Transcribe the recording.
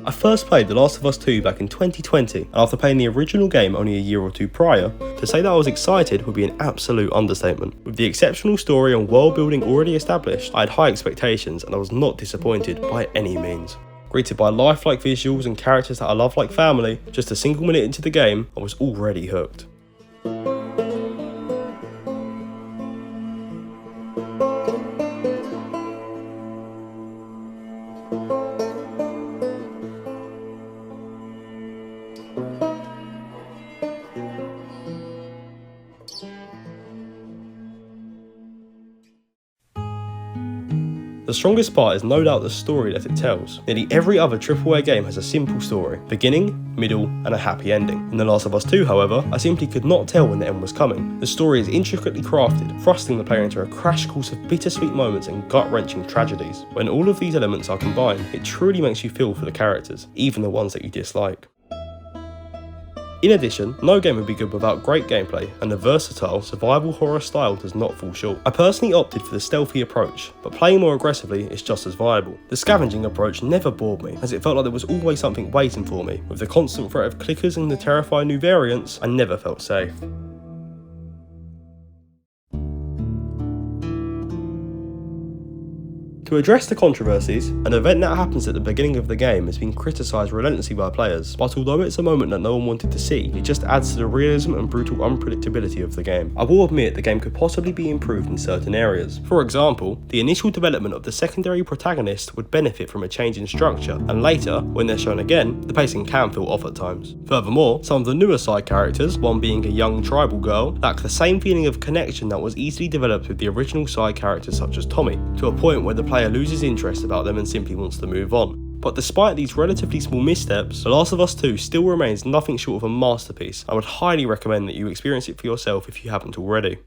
I first played The Last of Us 2 back in 2020, and after playing the original game only a year or two prior, to say that I was excited would be an absolute understatement. With the exceptional story and world building already established, I had high expectations and I was not disappointed by any means. Greeted by lifelike visuals and characters that I love like family, just a single minute into the game, I was already hooked. The strongest part is no doubt the story that it tells. Nearly every other AAA game has a simple story, beginning, middle, and a happy ending. In The Last of Us 2, however, I simply could not tell when the end was coming. The story is intricately crafted, thrusting the player into a crash course of bittersweet moments and gut-wrenching tragedies. When all of these elements are combined, it truly makes you feel for the characters, even the ones that you dislike. In addition, no game would be good without great gameplay, and the versatile, survival horror style does not fall short. I personally opted for the stealthy approach, but playing more aggressively is just as viable. The scavenging approach never bored me, as it felt like there was always something waiting for me. With the constant threat of clickers and the terrifying new variants, I never felt safe. To address the controversies, an event that happens at the beginning of the game has been criticised relentlessly by players, but although it's a moment that no one wanted to see, it just adds to the realism and brutal unpredictability of the game. I will admit the game could possibly be improved in certain areas. For example, the initial development of the secondary protagonist would benefit from a change in structure, and later, when they're shown again, the pacing can feel off at times. Furthermore, some of the newer side characters, one being a young tribal girl, lack the same feeling of connection that was easily developed with the original side characters such as Tommy, to a point where the player loses interest about them and simply wants to move on. But despite these relatively small missteps, The Last of Us 2 still remains nothing short of a masterpiece. I would highly recommend that you experience it for yourself if you haven't already.